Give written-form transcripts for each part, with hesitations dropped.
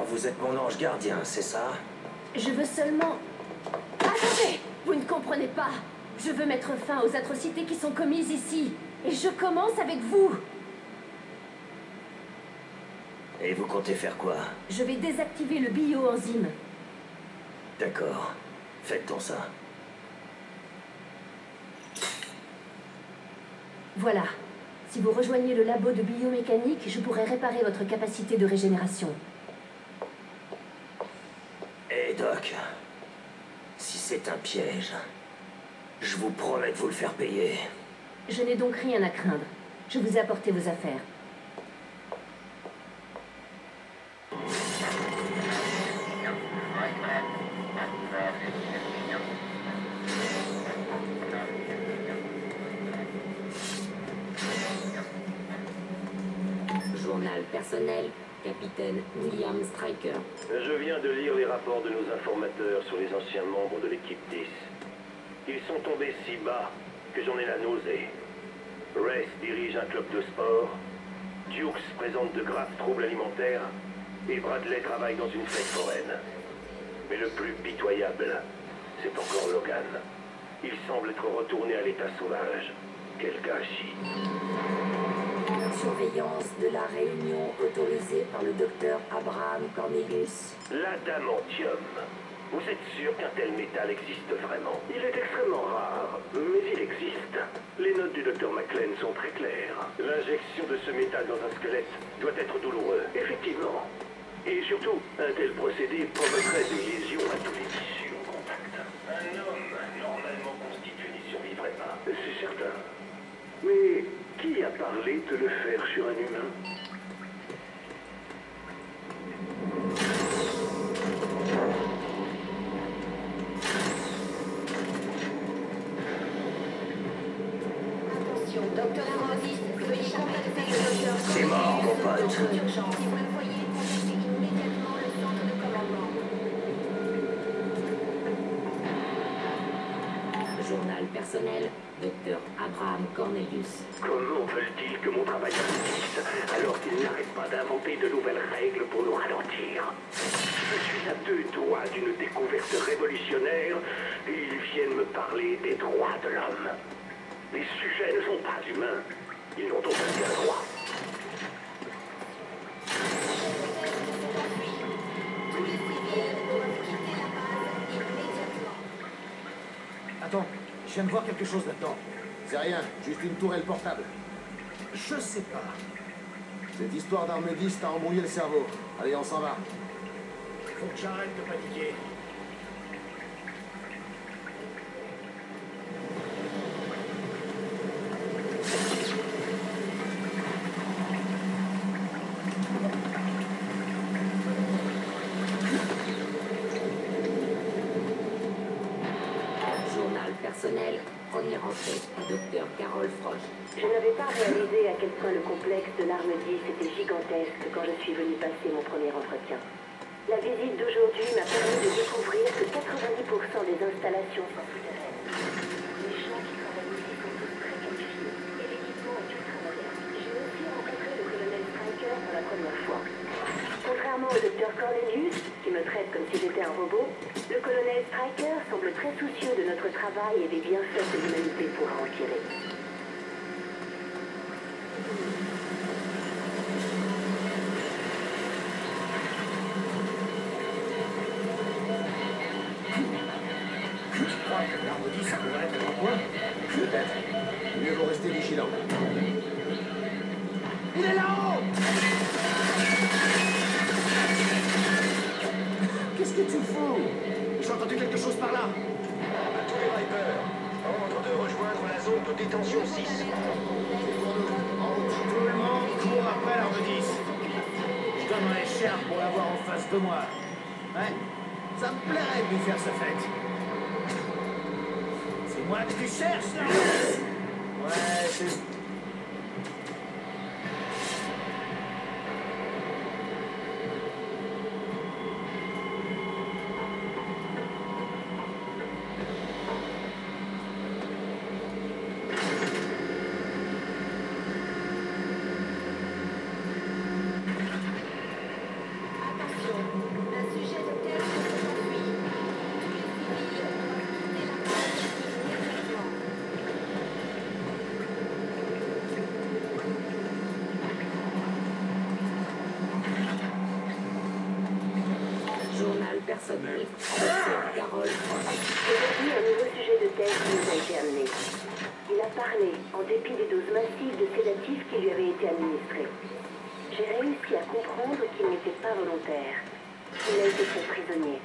Alors, vous êtes mon ange gardien, c'est ça? Je veux seulement... Attendez! Vous ne comprenez pas. Je veux mettre fin aux atrocités qui sont commises ici. Et je commence avec vous. Et vous comptez faire quoi? Je vais désactiver le bioenzyme. D'accord. Faites donc ça. Voilà. Si vous rejoignez le labo de biomécanique, je pourrai réparer votre capacité de régénération. Hé, Doc. Si c'est un piège, je vous promets de vous le faire payer. Je n'ai donc rien à craindre. Je vous ai apporté vos affaires. Journal personnel, capitaine William Stryker. Je viens de lire les rapports de nos informateurs sur les anciens membres de l'équipe 10. Ils sont tombés si bas que j'en ai la nausée. Race dirige un club de sport, Dukes présente de graves troubles alimentaires, et Bradley travaille dans une fête foraine. Mais le plus pitoyable, c'est encore Logan. Il semble être retourné à l'état sauvage. Quel gâchis. Surveillance de la réunion autorisée par le docteur Abraham Cornelius. L'adamantium. Vous êtes sûr qu'un tel métal existe vraiment? Il est extrêmement rare, mais il existe. Les notes du docteur McLean sont très claires. L'injection de ce métal dans un squelette doit être douloureux, effectivement. Et surtout, un tel procédé provoquerait des lésions à tous les tissus en contact. Un homme normalement constitué n'y survivrait pas, c'est certain. Mais qui a parlé de le faire sur un humain? Attention, docteur Amosis, veuillez contacter le docteur. C'est mort, mon pote. Urgence, si vous le voyez, contactez immédiatement le centre de commandement. Journal personnel, docteur Abraham Cornelius. Comment veulent-ils que mon travail aboutisse alors qu'ils n'arrêtent pas d'inventer de nouvelles règles pour nous ralentir? Je suis à deux doigts d'une découverte révolutionnaire et ils viennent me parler des droits de l'homme. Les sujets ne sont pas humains. Ils n'ont aucun droit. Tous les civils doivent quitter la base immédiatement. Attends, je viens de voir quelque chose là-dedans. C'est rien, juste une tourelle portable. Je sais pas. Cette histoire d'arme 10 t'a embrouillé le cerveau. Allez, on s'en va. Faut que j'arrête de paniquer. Journal personnel, première entrée, docteur Carole Frosch. Je n'avais pas réalisé à quel point le complexe de l'arme 10 était gigantesque quand je suis venu passer mon premier entretien. La visite d'aujourd'hui m'a permis de découvrir que 90% des installations sont souterraines. Les gens qui travaillent ici sont tous très qualifiés et l'équipement est ultra moderne. J'ai aussi rencontré le colonel Stryker pour la première fois. Contrairement au docteur Cornelius, qui me traite comme si j'étais un robot, le colonel Stryker semble très soucieux de notre travail et des bienfaits que l'humanité pourra en tirer. Tu crois que l'arme 10, ça pourrait être un point? Peut-être. Mieux vaut rester vigilant. Il est là-haut! Qu'est-ce que tu fous? J'ai entendu quelque chose par là. À tous les Vipers, ordre de rejoindre la zone de détention 6. Tout le monde court après l'arme 10. Je donnerais cher pour l'avoir en face de moi. Ouais, ça me plairait de lui faire sa fête. C'est moi que tu cherches, là? Ouais, c'est... Attention, personnel. Docteur Carol. Aujourd'hui, un nouveau sujet de thèse nous a été amené. Il a parlé, en dépit des doses massives de sédatifs qui lui avaient été administrées. J'ai réussi à comprendre qu'il n'était pas volontaire. Il a été fait prisonnier.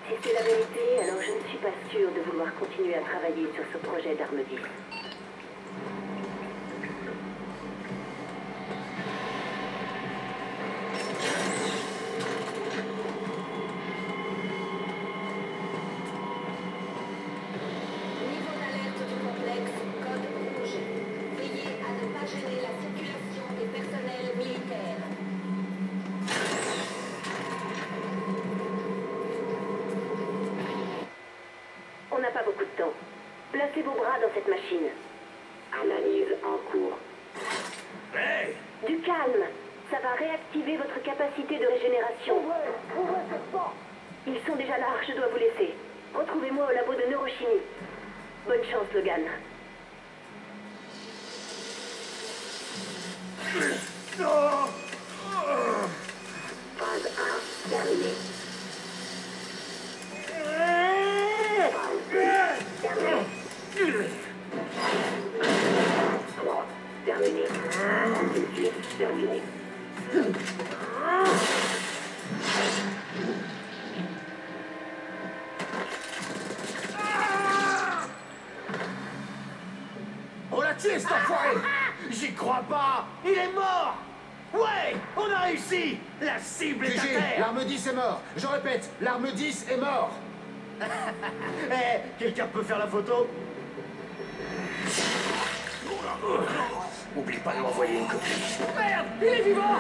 Si c'est la vérité, alors je ne suis pas sûre de vouloir continuer à travailler sur ce projet d'arme 10. Niveau d'alerte du complexe, code rouge. Veillez à ne pas gêner la circulation des personnels militaires. On n'a pas beaucoup de temps. Placez vos bras dans cette machine. Analyse en cours. Hey! Du calme. Ça va réactiver votre capacité de régénération. Ils sont déjà là, je dois vous laisser. Retrouvez-moi au labo de neurochimie. Bonne chance, Logan. Phase 1, terminée. Terminé. Processus terminé. On l'a tué, cet enfoiré! J'y crois pas! Il est mort! Ouais! On a réussi! La cible est à GG, terre! l'arme 10 est mort. Je répète, l'arme 10 est mort. Eh, quelqu'un peut faire la photo? Oublie pas de m'envoyer une copie. Merde! Il est vivant!